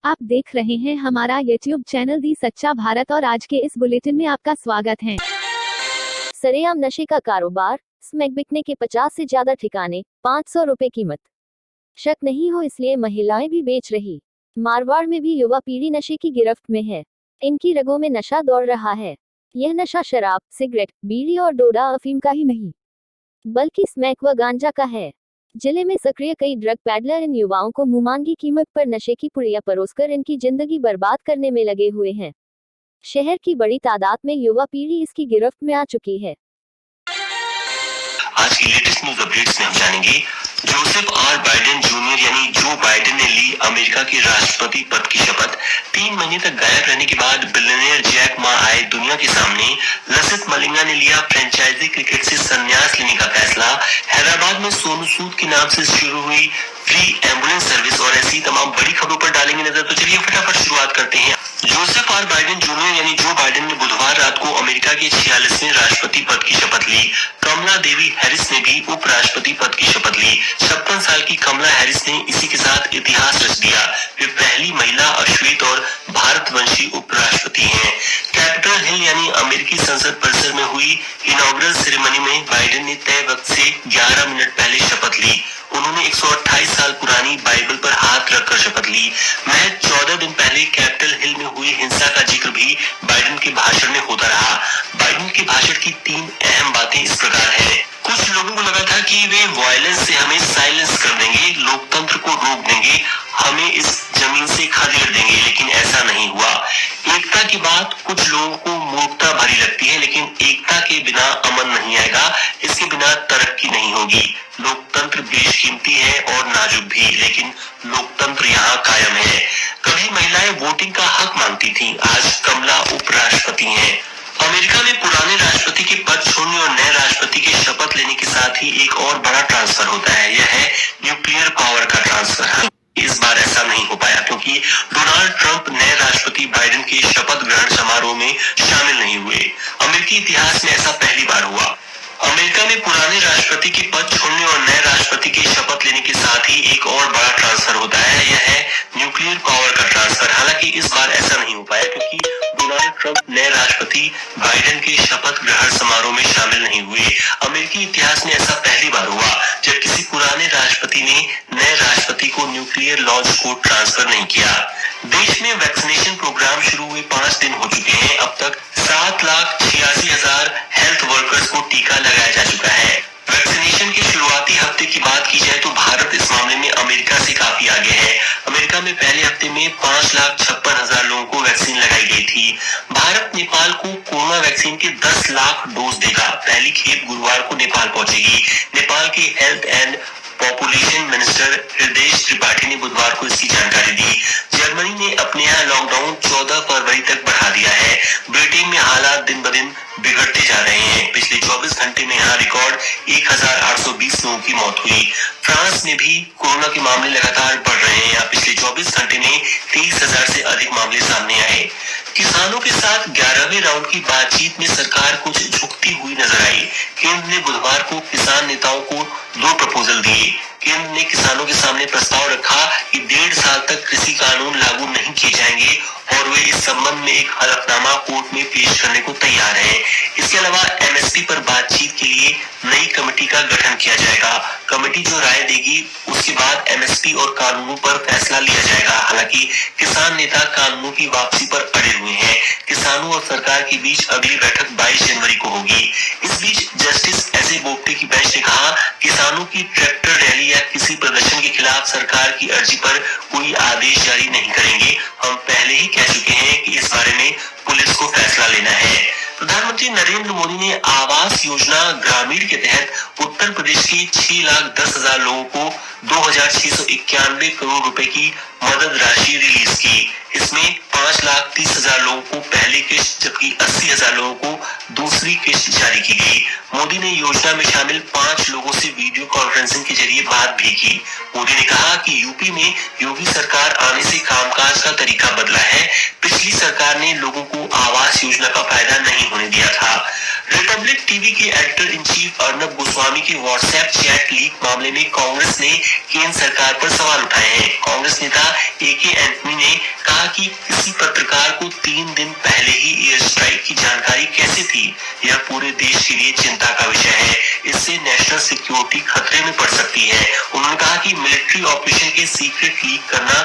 आप देख रहे हैं हमारा YouTube चैनल दी सच्चा भारत और आज के इस बुलेटिन में आपका स्वागत है। सरेआम नशे का कारोबार, स्मैक बिकने के 50 से ज्यादा ठिकाने, 500 रुपए कीमत। शक नहीं हो इसलिए महिलाएं भी बेच रही। मारवाड़ में भी युवा पीढ़ी नशे की गिरफ्त में है। इनकी रगों में नशा दौड़ रहा है। यह नशा शराब, सिगरेट, बीड़ी और डोडा अफीम का ही नहीं, बल्कि स्मैक व गांजा का है। जिले में सक्रिय कई ड्रग पैडलर इन युवाओं को मुंहमांगी कीमत पर नशे की पुड़िया परोसकर इनकी जिंदगी बर्बाद करने में लगे हुए हैं। शहर की बड़ी तादाद में युवा पीढ़ी इसकी गिरफ्त में आ चुकी है। आज की लेटेस्ट न्यूज अपडेट्स में हम जानेंगे जोसेफ आर बाइडेन जूनियर यानी जो बाइडेन ने ली अमेरिका के राष्ट्रपति पद की शपथ। 3 महीने तक गायब रहने के बाद बिलियनियर जैक मा आए दुनिया के सामने। लसित मलिंगा ने लिया फ्रेंचाइजी क्रिकेट से संन्यास लेने का फैसला। हैदराबाद में सोनू सूद के नाम से शुरू हुई फ्री एम्बुलेंस सर्विस और ऐसी तमाम बड़ी खबरों पर डालेंगे नजर। तो चलिए फटाफट शुरुआत करते हैं। जोसेफ आर बाइडेन जूनियर यानी जो बाइडेन ने बुधवार रात को अमेरिका के 46वें राष्ट्रपति पद की शपथ ली। कमला देवी हैरिस ने भी उपराष्ट्रपति पद की शपथ ली। 56 साल की कमला हैरिस ने इसी के साथ इतिहास रच दिया। वे पहली महिला अश्वेत और भारतवंशी उपराष्ट्रपति हैं। कैपिटल हिल यानी अमेरिकी संसद परिसर में हुई इनॉग्रल सेरेमनी में बाइडेन ने तय वक्त से 11 मिनट पहले शपथ ली। उन्होंने 128 साल पुरानी बाइबल पर हाथ रखकर शपथ ली। महज 14 दिन पहले कैपिटल हिल में हुई हिंसा का जिक्र भी बाइडेन के भाषण में होता रहा। बाइडेन के भाषण की 3 अहम बातें इस प्रकार है। कुछ लोगों को लगा था कि वे वायलेंस से हमें साइलेंस कर देंगे, लोकतंत्र को रोक देंगे, हमें इस जमीन से खदेड़ देंगे, लेकिन ऐसा नहीं हुआ। एकता की बात कुछ लोगों को मूर्खता भरी लगती है, लेकिन एकता के बिना अमन नहीं आएगा, इसके बिना तरक्की नहीं होगी। लोकतंत्र बेशकीमती है और नाजुक भी, लेकिन लोकतंत्र यहाँ कायम है। कभी महिलाएं वोटिंग का हक मांगती थीं, आज कमला उपराष्ट्रपति हैं। अमेरिका में पुराने राष्ट्रपति के पद छोड़ने और नए राष्ट्रपति के शपथ लेने के साथ ही एक और बड़ा ट्रांसफर होता है। यह है न्यूक्लियर पावर का ट्रांसफर। इस बार ऐसा नहीं हो पाया क्योंकि डोनाल्ड ट्रंप नए राष्ट्रपति बाइडेन के शपथ ग्रहण समारोह में शामिल नहीं हुए। अमेरिकी इतिहास में ऐसा पहली बार हुआ। अमेरिका में पुराने राष्ट्रपति के पद छोड़ने और नए राष्ट्रपति के शपथ लेने के साथ ही एक और बड़ा ट्रांसफर होता है। यह है न्यूक्लियर पावर का ट्रांसफर। हालांकि इस बार ऐसा नहीं हो पाया क्योंकि डोनाल्ड ट्रंप नए राष्ट्रपति बाइडेन के शपथ ग्रहण समारोह में शामिल नहीं हुए। अमेरिकी इतिहास में ऐसा पहली बार हुआ जब किसी पुराने राष्ट्रपति ने नए राष्ट्रपति को न्यूक्लियर लॉन्च कोड ट्रांसफर नहीं किया। देश में वैक्सीनेशन प्रोग्राम शुरू हुए 5 दिन हो चुके हैं। अब तक 7,86,000 हेल्थ वर्कर्स को टीका लगाया जा चुका है। वैक्सीनेशन के शुरुआती हफ्ते की बात की जाए तो भारत इस मामले में अमेरिका से काफी आगे है। अमेरिका में पहले हफ्ते में 5,56,000 लोगों को वैक्सीन लगाई गई थी। भारत नेपाल को कोरोना वैक्सीन के 10 लाख डोज देगा। पहली खेप गुरुवार को नेपाल पहुंचेगी। नेपाल के हेल्थ एंड पॉपुलेशन मिनिस्टर हृदय त्रिपाठी ने बुधवार को इसकी जानकारी दी। जर्मनी ने अपने यहाँ लॉकडाउन 14 फरवरी तक बढ़ा दिया है। ब्रिटेन में हालात दिन ब दिन बिगड़ते जा रहे हैं। पिछले 24 घंटे में यहाँ रिकॉर्ड 1,820 लोगों की मौत हुई। फ्रांस में भी कोरोना के मामले लगातार बढ़ रहे हैं। यहाँ पिछले 24 घंटे में 23,000 से अधिक मामले सामने आए। किसानों के साथ 11वें राउंड की बातचीत में सरकार कुछ झुकती हुई नजर आई। केंद्र ने बुधवार को किसान नेताओं को 2 प्रपोजल दिए। केंद्र ने किसानों के सामने प्रस्ताव रखा कि 1.5 साल तक कृषि कानून लागू नहीं किए जाएंगे और वे इस संबंध में एक हलफनामा कोर्ट में पेश करने को तैयार हैं। इसके अलावा एमएसपी पर बातचीत के लिए नई कमेटी का गठन किया जाएगा। कमेटी जो राय देगी उसके बाद एमएसपी और कानूनों पर फैसला लिया जाएगा। हालांकि किसान नेता कानूनों की वापसी पर अड़े हुए हैं। किसानों और सरकार के बीच अगली बैठक 22 जनवरी को होगी। इस बीच जस्टिस एस ए बोबडे की बेंच ने कहा, किसानों की ट्रैक्टर रैली या किसी प्रदर्शन के खिलाफ सरकार की अर्जी पर कोई आदेश जारी नहीं करेंगे। हम पहले ही कह चुके हैं कि इस बारे में पुलिस को फैसला लेना है। प्रधानमंत्री नरेंद्र मोदी ने आवास योजना ग्रामीण के तहत उत्तर प्रदेश के 6,10,000 लोगों को 2,691 करोड़ रुपए की मदद राशि रिलीज की। इसमें 5,30,000 लोगों को पहली किस्त जबकि 80,000 लोगों को दूसरी किस्त जारी की गई। मोदी ने योजना में शामिल 5 लोगों से वीडियो कॉन्फ्रेंसिंग के जरिए बात भी की। मोदी ने कहा कि यूपी में योगी सरकार आने से कामकाज का तरीका बदला है। पिछली सरकार ने लोगों को आवास योजना का फायदा नहीं होने दिया था। रिपब्लिक रिपब्लिक टीवी के editor in chief Arnab Goswami के व्हाट्सएप चैट लीक मामले में कांग्रेस ने केंद्र सरकार पर सवाल उठाए हैं। कांग्रेस नेता AK एंटनी ने कहा कि किसी पत्रकार को 3 दिन पहले ही एयर स्ट्राइक की जानकारी कैसे थी, यह पूरे देश के लिए चिंता का विषय है। इससे नेशनल सिक्योरिटी खतरे में पड़ सकती है। उन्होंने कहा कि मिलिट्री ऑपरेशन के सीक्रेट लीक करना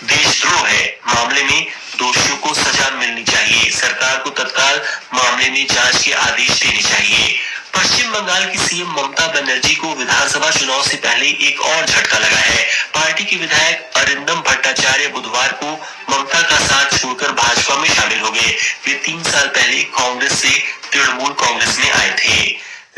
देशद्रोह है। मामले में दोषियों को सजा मिलनी चाहिए। सरकार को तत्काल मामले में जांच के आदेश देने चाहिए। पश्चिम बंगाल की सीएम ममता बनर्जी को विधानसभा चुनाव से पहले एक और झटका लगा है। पार्टी के विधायक अरिंदम भट्टाचार्य बुधवार को ममता का साथ छोड़कर भाजपा में शामिल हो गए। वे 3 साल पहले कांग्रेस से तृणमूल कांग्रेस में आए थे।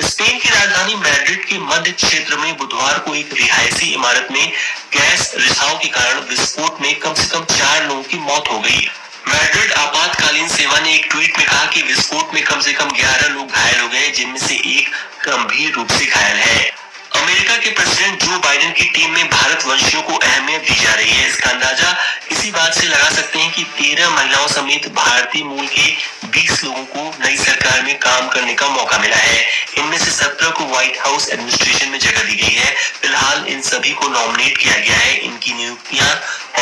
स्पेन की राजधानी मैड्रिड के मध्य क्षेत्र में बुधवार को एक रिहायशी इमारत में गैस रिसाव के कारण विस्फोट में कम से कम 4 लोगों की मौत हो गई। मैड्रिड आपातकालीन सेवा ने एक ट्वीट में कहा कि विस्फोट में कम से कम 11 लोग घायल हो गए, जिनमें से एक गंभीर रूप से घायल है। अमेरिका के प्रेसिडेंट जो बाइडेन की टीम में भारतवंशियों को अहमियत दी जा रही है। इसका अंदाजा इसी बात से लगा सकते हैं कि 13 महिलाओं समेत भारतीय मूल के 20 लोगों को नई सरकार में काम करने का मौका मिला है। इनमें से 17 को व्हाइट हाउस एडमिनिस्ट्रेशन में जगह दी गई है। फिलहाल इन सभी को नॉमिनेट किया गया है। इनकी नियुक्तियां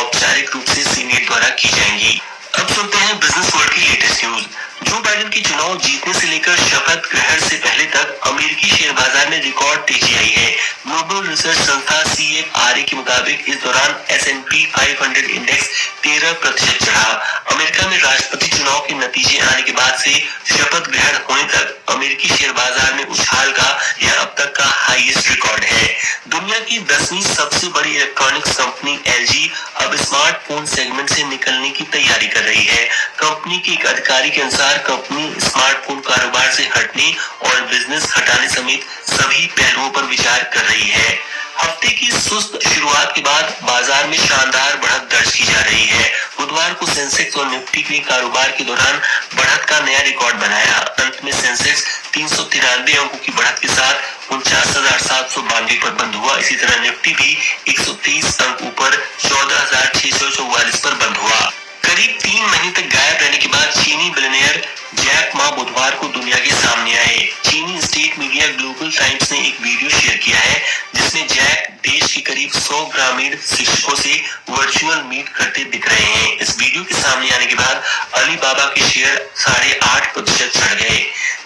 औपचारिक रूप से सीनेट द्वारा की जाएंगी। अब सुनते हैं बिजनेस वर्ल्ड की लेटेस्ट न्यूज। जो बाइडेन की चुनाव जीतने से लेकर शपथ ग्रहण से पहले तक अमेरिकी शेयर बाजार में रिकॉर्ड तेजी आई है। ग्लोबल रिसर्च संस्था CFRA के मुताबिक इस दौरान S&P 500 इंडेक्स 13% चढ़ा। अमेरिका में राष्ट्रपति चुनाव के नतीजे आने के बाद से शपथ ग्रहण होने तक अमेरिकी शेयर बाजार में उछाल का यह अब तक का हाईएस्ट रिकॉर्ड है। दुनिया की 10वीं सबसे बड़ी इलेक्ट्रॉनिक्स कंपनी LG अब स्मार्टफोन सेगमेंट से निकलने की तैयारी कर रही है। कंपनी के एक अधिकारी के अनुसार कंपनी स्मार्टफोन कारोबार से हटने और बिजनेस हटाने समेत सभी पहलुओं पर विचार कर रही है। हफ्ते की सुस्त शुरुआत के बाद बाजार में शानदार बढ़त दर्ज की जा रही है। बुधवार को सेंसेक्स और निफ्टी ने कारोबार के दौरान बढ़त का नया रिकॉर्ड बनाया। अंत में सेंसेक्स 393 अंकों की बढ़त के साथ 49,792 पर बंद हुआ। इसी तरह निफ्टी भी 130 अंक ऊपर 14,644 पर बंद हुआ। करीब 3 महीने तक गायब रहने के बाद चीनी बिलियनियर जैक मा बुधवार को दुनिया के सामने आए। चीनी स्टेट मीडिया ग्लोबल टाइम्स ने एक वीडियो शेयर किया है, जिसमें जैक देश के करीब 100 ग्रामीण शिक्षकों से वर्चुअल मीट करते दिख रहे हैं। इस वीडियो के सामने आने के बाद अलीबाबा के शेयर 8.5% चढ़ गए।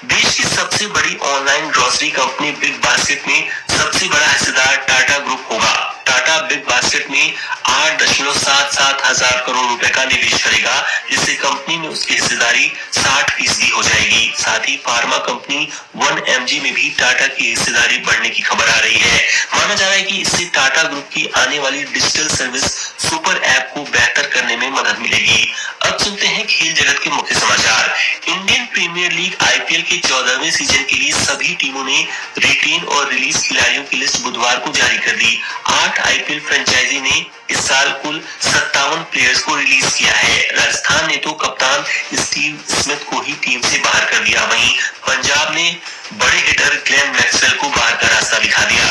देश की सबसे बड़ी online grocery company big basket में सबसे बड़ा हिस्सेदार टाटा ग्रुप होगा। टाटा बिग बास्केट में 8.77 हजार करोड़ रुपए का निवेश करेगा, जिससे कंपनी में उसकी हिस्सेदारी 60% हो जाएगी। साथ ही फार्मा कंपनी 1mg में भी टाटा की हिस्सेदारी बढ़ने की खबर आ रही है। माना जा रहा है कि इससे टाटा ग्रुप की आने वाली डिजिटल सर्विस सुपर ऐप को बेहतर करने में मदद मिलेगी। अब सुनते हैं खेल जगत के मुख्य समाचार। इंडियन प्रीमियर लीग IPL के 14वें सीजन के लिए सभी टीमों ने रिटेन और रिलीज खिलाड़ियों की लिस्ट बुधवार को जारी कर दी। 8 IPL फ्रेंचाइजी ने इस साल कुल 57 प्लेयर्स को रिलीज किया है। राजस्थान ने तो कप्तान स्टीव स्मिथ को ही टीम से बाहर कर दिया। वहीं पंजाब ने बड़े हिटर ग्लेन मैक्सवेल को बाहर का रास्ता दिखा दिया।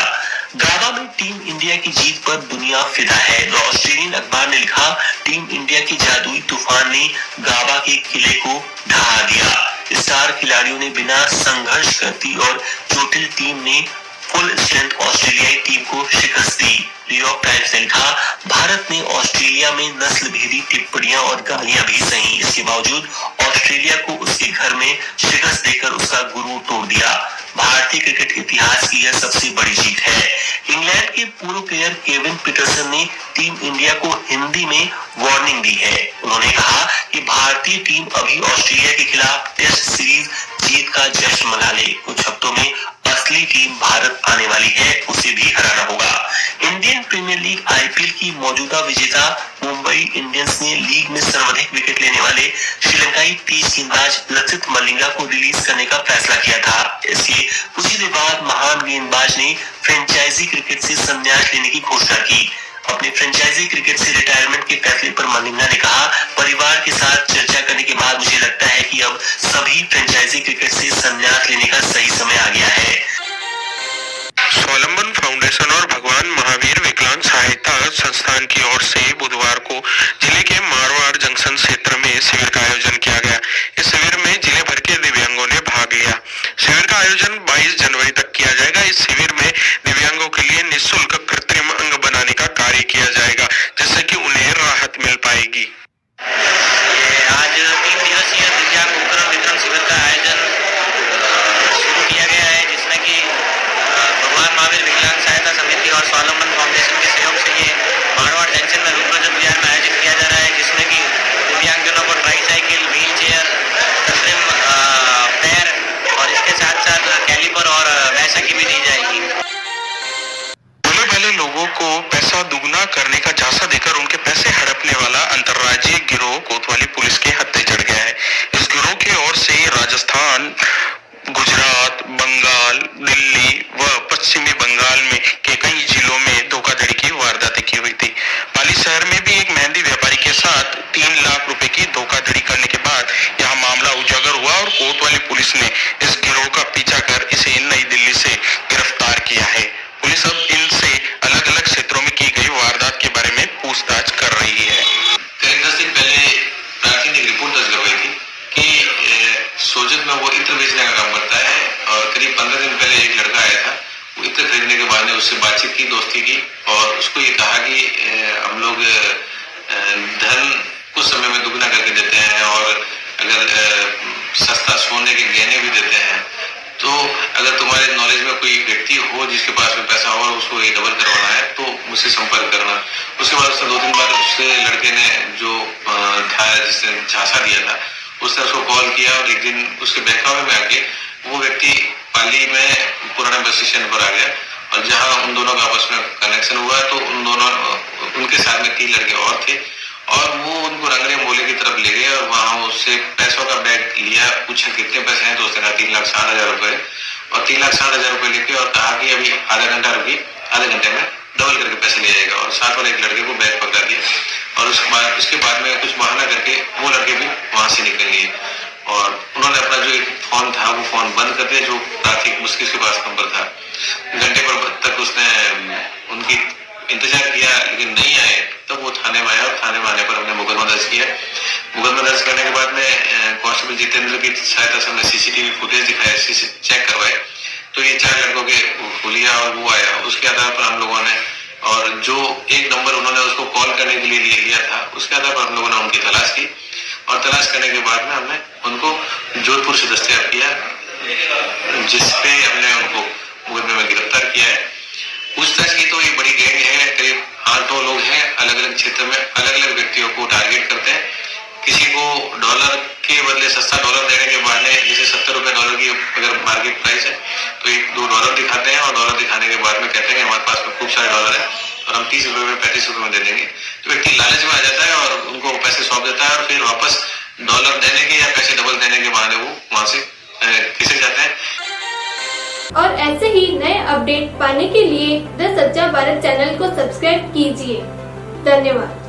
गाबा में टीम इंडिया की जीत पर दुनिया फिदा है। द ऑस्ट्रेलियन अखबार ने लिखा, टीम इंडिया के जादुई तूफान ने गाबा के किले को ढहा दिया। स्टार खिलाड़ियों ने बिना संघर्ष करती और चोटिल टीम ने फुल स्ट्रेंथ ऑस्ट्रेलियाई टीम को शिकस्त दी। न्यूयॉर्क टाइम्स ने लिखा, भारत ने ऑस्ट्रेलिया में नस्ल भेदी टिप्पणियां और गालियां भी सही। इसके बावजूद ऑस्ट्रेलिया को उसके घर में शिकस्त देकर उसका गुरूर तोड़ दिया। भारतीय क्रिकेट इतिहास की यह सबसे बड़ी जीत है। इंग्लैंड के पूर्व प्लेयर केविन पीटरसन ने टीम इंडिया को हिंदी में वार्निंग दी है। उन्होंने कहा कि भारतीय टीम अभी ऑस्ट्रेलिया के खिलाफ टेस्ट सीरीज जीत का जश्न मना ले। कुछ हफ्तों में असली टीम भारत आने वाली है, उसे भी हराना होगा। इंडियन प्रीमियर लीग IPL की मौजूदा विजेता मुंबई इंडियंस ने लीग में सर्वाधिक विकेट लेने वाले श्रीलंकाई तेज गेंदबाज लसित मलिंगा को रिलीज करने का फैसला किया था। इसके कुछ ही देर बाद महान गेंदबाज ने फ्रेंचाइजी क्रिकेट से संन्यास लेने की घोषणा की। अपने फ्रेंचाइजी क्रिकेट से रिटायरमेंट के फैसले पर मलिंगा ने कहा, परिवार के साथ चर्चा करने के बाद मुझे लगता है कि अब सभी फ्रेंचाइजी क्रिकेट से संन्यास लेने का सही समय आ गया है। स्वावलंबन फाउंडेशन और भगवान महावीर विकलांग सहायता संस्थान की ओर से बुधवार को जिले के मारवाड़ जंक्शन क्षेत्र में शिविर का आयोजन किया गया। इस शिविर में जिले भर के दिव्यांगों ने भाग लिया। शिविर का जनवरी तक किया जाएगा। इस शिविर में दिव्यांगों के लिए निःशुल्क कृत्रिम अंग बनाने का कार्य किया जाएगा, जिससे कि उन्हें राहत मिल पाएगी। आज 3 दिवसीय दिव्यांग उपकरण वितरण शिविर का आयोजन शुरू किया गया है, जिसमें कि भगवान महावीर विकलांग सहायता समिति और स्वावलंबन फाउंडेशन के सहयोग से ये मारवाड़ जंक्शन में रूपरंजन विहार में आयोजित किया जा रहा है, जिसमें कि दिव्यांगजनों को ट्राईसाइकिल, व्हील चेयर, कृत्रिम पैर और इसके साथ साथ कैलिपर और बैसाखी भी दी जाएगी। भोले भाले लोगों को पैसा दुगना करने का झांसा देकर उनके पैसे हड़पने वाला अंतर्राज्यीय गिरोह कोतवाली पुलिस के हत्थे चढ़ गया है। इस गिरोह की ओर से राजस्थान, गुजरात, बंगाल, दिल्ली व पश्चिमी बंगाल में के कई जिलों में धोखाधड़ी की वारदातें की हुई थी। पाली शहर में भी एक मेहंदी व्यापारी के साथ 3 लाख रुपए की धोखाधड़ी करने के बाद यह मामला उजागर हुआ और कोतवाली पुलिस ने इस गिरोह का पीछा कर इसे नई दिल्ली से गिरफ्तार किया है। पुलिस अब इनसे अलग अलग क्षेत्रों में की गई वारदात के बारे में पूछताछ कर रही है। करीब 10 दिन पहले प्राची ने एक रिपोर्ट दर्ज करवाई थी कि सोजत में वो इत्र बेचने का काम करता है और करीब 15 दिन पहले एक लड़का आया था। वो इत्र खरीदने के बाद ने उससे बातचीत की, दोस्ती की और उसको ये कहा कि हम लोग धन कुछ समय में दुगना करके देते हैं और अगर सस्ता सोने के गहने भी देते हैं, तो अगर तुम्हारे नॉलेज में कोई व्यक्ति हो जिसके पास में पैसा हो और उसको ये डबल करवाना है तो मुझसे संपर्क करना। उसके बाद उसने 2-3 बार उससे लड़के ने जो था जिसने झांसा दिया था उसने उसको कॉल किया और एक दिन उसके बहकावे में आके वो व्यक्ति पाली में पुराना बस स्टैंड पर आ गया और जहां उन दोनों का आपस में कनेक्शन हुआ तो उनके साथ में 3 लड़के और थे और वो उनको रंगरे मोले की तरफ ले गए और वहां उससे पैसों का बैग लिया, पूछा कितने पैसे हैं तो उसने कहा 3,60,000 रुपए और 3,60,000 रुपए लेके और कहा कि अभी आधा घंटा रुकिए, आधे घंटे में डबल करके पैसे ले जाएगा और साथ वाले एक लड़के को बैग पकड़ा दिया और उसके बाद में कुछ बहाना करके वो लड़के भी वहां से निकल लिए और उन्होंने अपना जो एक फोन था वो फोन बंद कर दिया जो प्राथमिक उसके पास नंबर था। घंटे पर तक उसने उनकी इंतजार किया लेकिन नहीं आए, तब वो थाने में आया और थाने में आने पर हमने मुकदमा दर्ज किया। मुकदमा दर्ज करने के बाद में कांस्टेबल जितेंद्र की सहायता से हमने सीसीटीवी फुटेज दिखाया, चेक करवाए तो ये 4 लड़कों के हुलिया और वो आया। उसके आधार पर हम लोगों ने और जो एक नंबर उन्होंने उसको कॉल करने के लिए लिया था उसके आधार पर हम लोगों ने उनकी तलाश की और तलाश करने के बाद में हमने उनको जोधपुर से दस्तयाब किया, जिसपे हमने उनको मुकदमे में गिरफ्तार किया है। पूछताछ की तो ये बड़ी गैंग है, करीब 8-9 लोग हैं, अलग अलग क्षेत्र में अलग अलग व्यक्तियों को टारगेट करते हैं। किसी को डॉलर के बदले सस्ता डॉलर देने के बहाने, जैसे 70 रुपए डॉलर की अगर मार्केट प्राइस है तो 1-2 डॉलर दिखाते हैं और डॉलर दिखाने के बाद में कहते हैं हमारे पास में खूब सारे डॉलर है और हम 30 रुपए में 35 रुपए में दे देंगे। तो व्यक्ति लालच में आ जाता है और उनको पैसे सौंप देता है और फिर वापस डॉलर देने के या पैसे डबल देने के बहाने वो वहां से खिसक जाते हैं। और ऐसे ही नए अपडेट पाने के लिए द सच्चा भारत चैनल को सब्सक्राइब कीजिए। धन्यवाद।